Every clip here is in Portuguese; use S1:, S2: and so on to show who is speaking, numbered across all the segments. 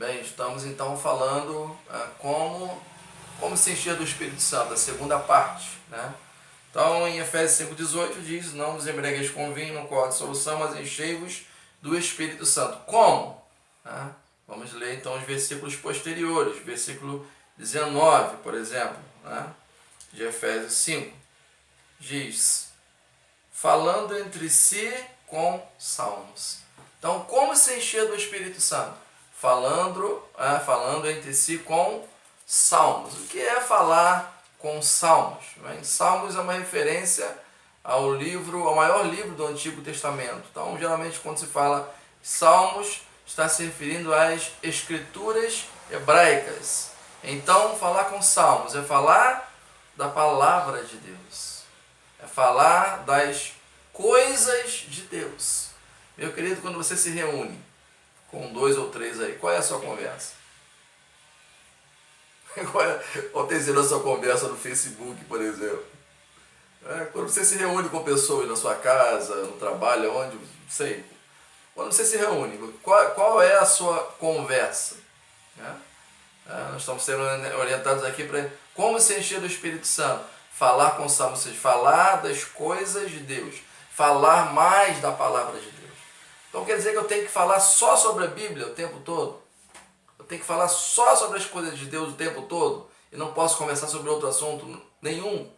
S1: Bem, estamos então falando como se encher do Espírito Santo, a segunda parte, né? Então, em Efésios 5,18 diz: não vos embriagueis com vinho, no qual há dissolução, mas enchei-vos do Espírito Santo. Como? Né? Vamos ler então os versículos posteriores. Versículo 19, por exemplo, né? De Efésios 5, diz: falando entre si com salmos. Então, como se encher do Espírito Santo? Falando entre si com salmos. O que é falar com salmos? Salmos é uma referência ao maior livro do Antigo Testamento. Então, geralmente, quando se fala salmos, está se referindo às escrituras hebraicas. Então, falar com salmos é falar da palavra de Deus. É falar das coisas de Deus. Meu querido, quando você se reúne com 2 ou 3 aí, qual é a sua conversa? Qual tem sido a sua conversa no Facebook, por exemplo? Quando você se reúne com pessoas na sua casa, no trabalho, onde, não sei. Quando você se reúne, qual é a sua conversa? Nós estamos sendo orientados aqui para como se encher do Espírito Santo. Falar com salmos, ou seja, falar das coisas de Deus. Falar mais da palavra de Deus. Então quer dizer que eu tenho que falar só sobre a Bíblia o tempo todo? Eu tenho que falar só sobre as coisas de Deus o tempo todo? E não posso conversar sobre outro assunto nenhum?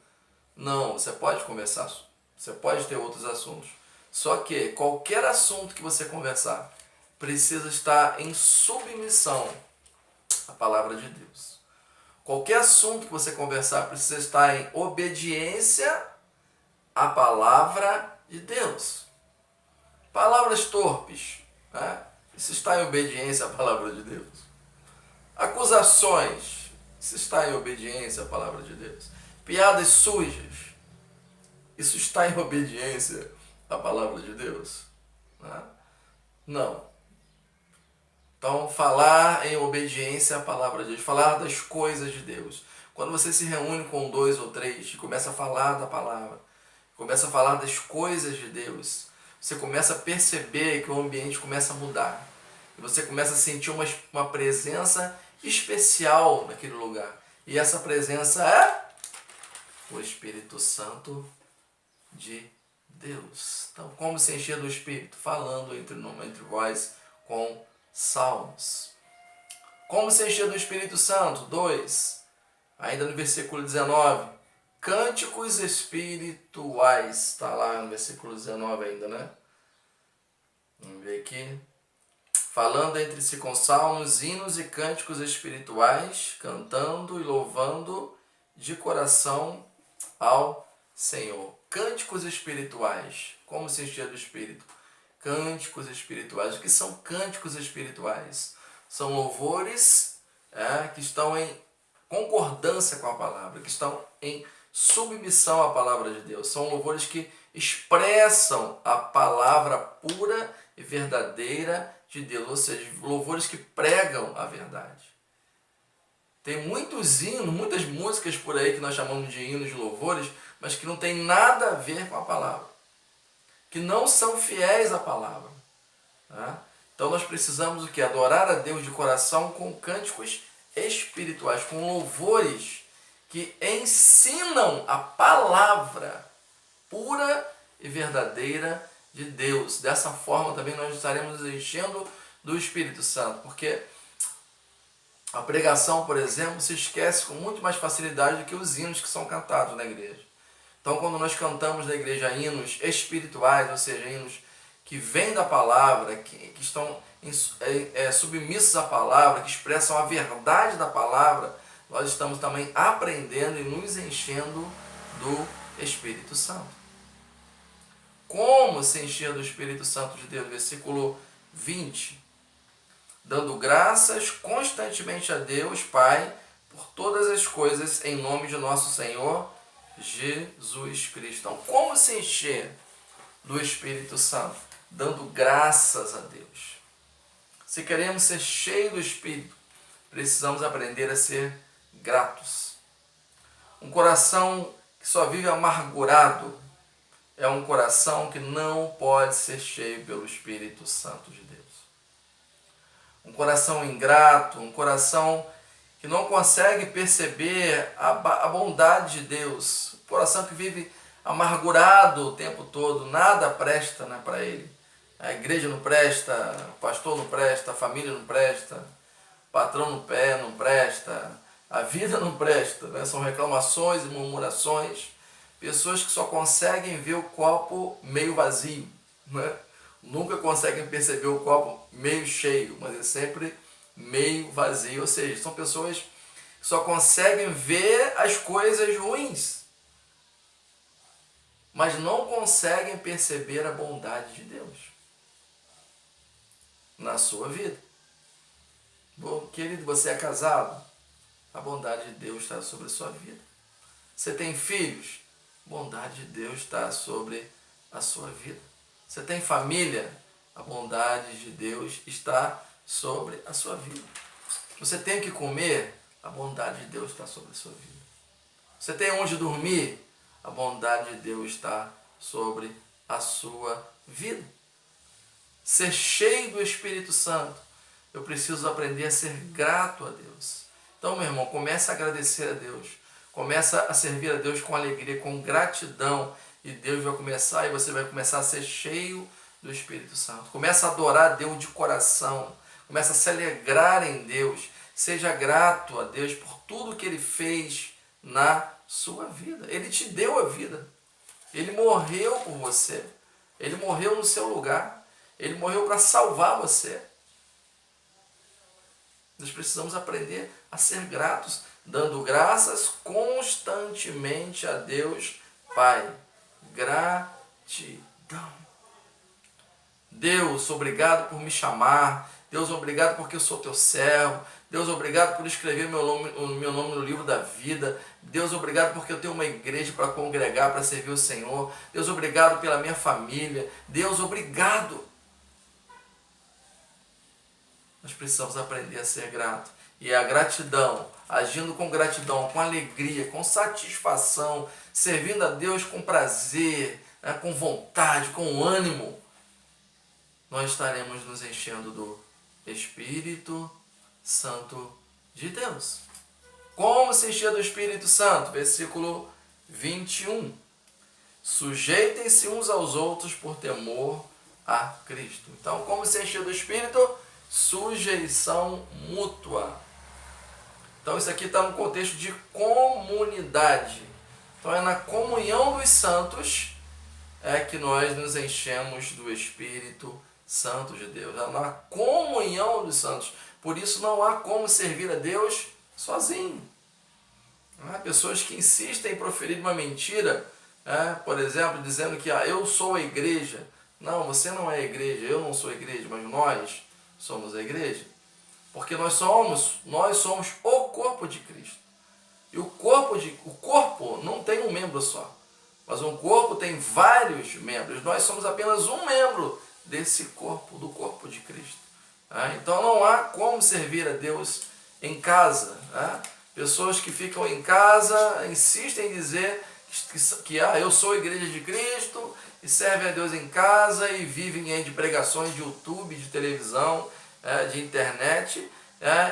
S1: Não, você pode conversar, você pode ter outros assuntos. Só que qualquer assunto que você conversar precisa estar em submissão à palavra de Deus. Qualquer assunto que você conversar precisa estar em obediência à palavra de Deus. Palavras torpes, né? Isso está em obediência à palavra de Deus. Acusações, isso está em obediência à palavra de Deus. Piadas sujas, isso está em obediência à palavra de Deus? Né? Não. Então, falar em obediência à palavra de Deus, falar das coisas de Deus. Quando você se reúne com 2 ou 3 e começa a falar da palavra, começa a falar das coisas de Deus, você começa a perceber que o ambiente começa a mudar. E você começa a sentir uma presença especial naquele lugar. E essa presença é o Espírito Santo de Deus. Então, como se encher do Espírito? Falando entre vós com salmos. Como se encher do Espírito Santo? 2. Ainda no versículo 19. Cânticos espirituais. Está lá no versículo 19 ainda, né? Vamos ver aqui. Falando entre si com salmos, hinos e cânticos espirituais, cantando e louvando de coração ao Senhor. Cânticos espirituais. Como se encher do Espírito? Cânticos espirituais. O que são cânticos espirituais? São louvores que estão em concordância com a palavra, que estão em submissão à palavra de Deus. São louvores que expressam a palavra pura e verdadeira de Deus, ou seja, louvores que pregam a verdade. Tem muitos hinos, muitas músicas por aí que nós chamamos de hinos de louvores, mas que não tem nada a ver com a palavra, que não são fiéis à palavra. Então nós precisamos o quê? Adorar a Deus de coração com cânticos espirituais, com louvores que ensinam a palavra pura e verdadeira de Deus. Dessa forma também nós estaremos enchendo do Espírito Santo, porque a pregação, por exemplo, se esquece com muito mais facilidade do que os hinos que são cantados na igreja. Então, quando nós cantamos na igreja hinos espirituais, ou seja, hinos que vêm da palavra, que estão submissos à palavra, que expressam a verdade da palavra, nós estamos também aprendendo e nos enchendo do Espírito Santo. Como se encher do Espírito Santo de Deus? Versículo 20. Dando graças constantemente a Deus, Pai, por todas as coisas, em nome de nosso Senhor Jesus Cristo. Então, como se encher do Espírito Santo? Dando graças a Deus. Se queremos ser cheios do Espírito, precisamos aprender a ser gratos. Um coração que só vive amargurado é um coração que não pode ser cheio pelo Espírito Santo de Deus. Um um coração ingrato, um coração que não consegue perceber a bondade de Deus, um coração que vive amargurado o tempo todo, nada presta, né, para ele. A igreja não presta, o pastor não presta, a família não presta, o patrão não presta, a vida não presta, né? São reclamações e murmurações, pessoas que só conseguem ver o copo meio vazio, né? Nunca conseguem perceber o copo meio cheio, mas é sempre meio vazio, ou seja, são pessoas que só conseguem ver as coisas ruins, mas não conseguem perceber a bondade de Deus na sua vida. Bom, querido, você é casado? A bondade de Deus está sobre a sua vida. Você tem filhos? A bondade de Deus está sobre a sua vida. Você tem família? A bondade de Deus está sobre a sua vida. Você tem o que comer? A bondade de Deus está sobre a sua vida. Você tem onde dormir? A bondade de Deus está sobre a sua vida. Ser cheio do Espírito Santo. Eu preciso aprender a ser grato a Deus. Então, meu irmão, comece a agradecer a Deus. Começa a servir a Deus com alegria, com gratidão. E Deus vai começar, e você vai começar a ser cheio do Espírito Santo. Começa a adorar a Deus de coração. Começa a se alegrar em Deus. Seja grato a Deus por tudo que Ele fez na sua vida. Ele te deu a vida. Ele morreu por você. Ele morreu no seu lugar. Ele morreu para salvar você. Nós precisamos aprender a ser gratos, dando graças constantemente a Deus Pai. Gratidão. Deus, obrigado por me chamar. Deus, obrigado porque eu sou teu servo. Deus, obrigado por escrever o meu nome no livro da vida. Deus, obrigado porque eu tenho uma igreja para congregar, para servir o Senhor. Deus, obrigado pela minha família. Deus, obrigado. Nós precisamos aprender a ser grato. E a gratidão, agindo com gratidão, com alegria, com satisfação, servindo a Deus com prazer, né, com vontade, com ânimo, nós estaremos nos enchendo do Espírito Santo de Deus. Como se encher do Espírito Santo? Versículo 21. Sujeitem-se uns aos outros por temor a Cristo. Então, como se encher do Espírito? Sujeição mútua. Então isso aqui está no contexto de comunidade. Então é na comunhão dos santos que nós nos enchemos do Espírito Santo de Deus. É na comunhão dos santos. Por isso não há como servir a Deus sozinho. Há pessoas que insistem em proferir uma mentira, por exemplo, dizendo que eu sou a igreja. Não, você não é a igreja, eu não sou a igreja, mas nós somos a igreja, porque nós somos o corpo de Cristo. E o corpo não tem um membro só, mas um corpo tem vários membros. Nós somos apenas um membro desse corpo, do corpo de Cristo. Então não há como servir a Deus em casa. Pessoas que ficam em casa insistem em dizer que eu sou a igreja de Cristo, e servem a Deus em casa e vivem aí de pregações de YouTube, de televisão, de internet,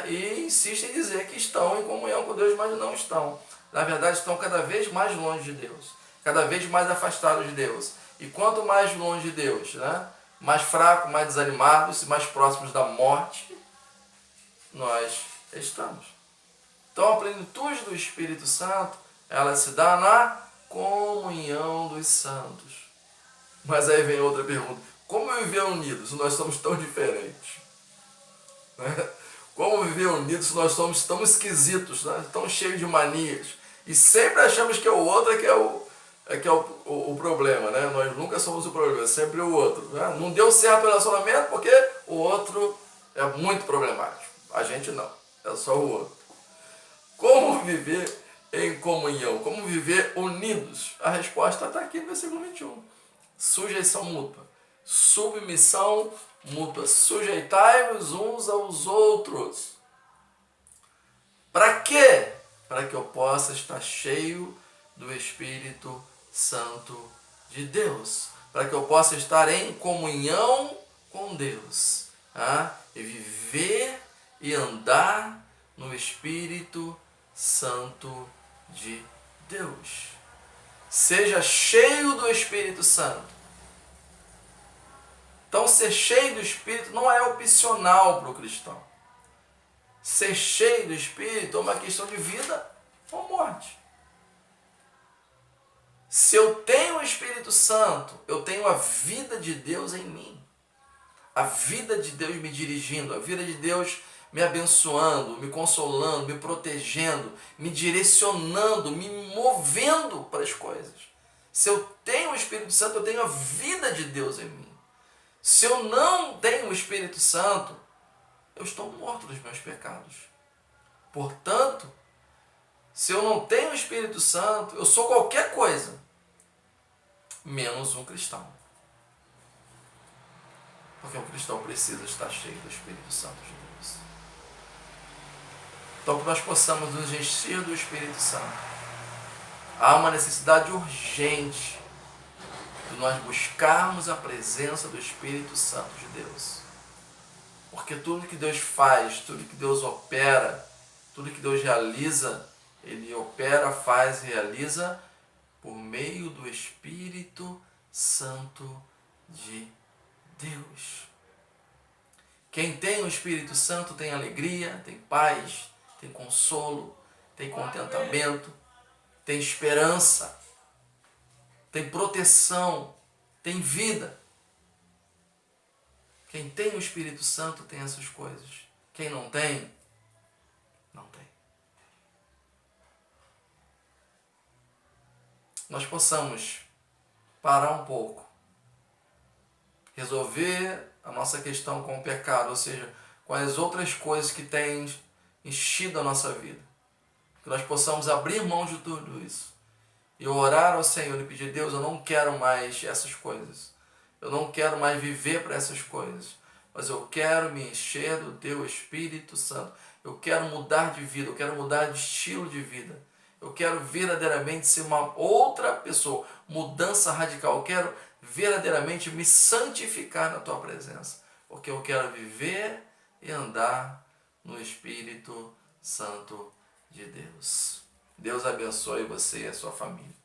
S1: e insistem em dizer que estão em comunhão com Deus, mas não estão. Na verdade, estão cada vez mais longe de Deus, cada vez mais afastados de Deus. E quanto mais longe de Deus, mais fracos, mais desanimados e mais próximos da morte nós estamos. Então a plenitude do Espírito Santo, ela se dá na comunhão dos santos. Mas aí vem outra pergunta: como viver unidos se nós somos tão diferentes? Como viver unidos se nós somos tão esquisitos, tão cheios de manias? E sempre achamos que é o outro que é o problema, Nós nunca somos o problema, é sempre o outro. Não deu certo o relacionamento porque o outro é muito problemático. A gente não, é só o outro. Como viver em comunhão? Como viver unidos? A resposta está aqui no versículo 21. Sujeição mútua. Submissão mútua. Sujeitai-vos uns aos outros. Para quê? Para que eu possa estar cheio do Espírito Santo de Deus. Para que eu possa estar em comunhão com Deus. E viver e andar no Espírito Santo de Deus. Seja cheio do Espírito Santo. Então, ser cheio do Espírito não é opcional para o cristão. Ser cheio do Espírito é uma questão de vida ou morte. Se eu tenho o Espírito Santo, eu tenho a vida de Deus em mim. A vida de Deus me dirigindo, a vida de Deus me abençoando, me consolando, me protegendo, me direcionando, me movendo para as coisas. Se eu tenho o Espírito Santo, eu tenho a vida de Deus em mim. Se eu não tenho o Espírito Santo, eu estou morto dos meus pecados. Portanto, se eu não tenho o Espírito Santo, eu sou qualquer coisa, menos um cristão. Porque um cristão precisa estar cheio do Espírito Santo de Deus. Então, que nós possamos nos encher do Espírito Santo. Há uma necessidade urgente de nós buscarmos a presença do Espírito Santo de Deus. Porque tudo que Deus faz, tudo que Deus opera, tudo que Deus realiza, Ele opera, faz, realiza por meio do Espírito Santo de Deus. Quem tem o Espírito Santo tem alegria, tem paz, tem consolo, tem contentamento, tem esperança, tem proteção, tem vida. Quem tem o Espírito Santo tem essas coisas. Quem não tem, não tem. Nós possamos parar um pouco, resolver a nossa questão com o pecado, ou seja, com as outras coisas que têm enchido a nossa vida. Que nós possamos abrir mão de tudo isso e orar ao Senhor e pedir: Deus, eu não quero mais essas coisas. Eu não quero mais viver para essas coisas, mas eu quero me encher do Teu Espírito Santo. Eu quero mudar de vida, eu quero mudar de estilo de vida. Eu quero verdadeiramente ser uma outra pessoa, mudança radical. Eu quero verdadeiramente me santificar na Tua presença, porque eu quero viver e andar no Espírito Santo de Deus. Deus abençoe você e a sua família.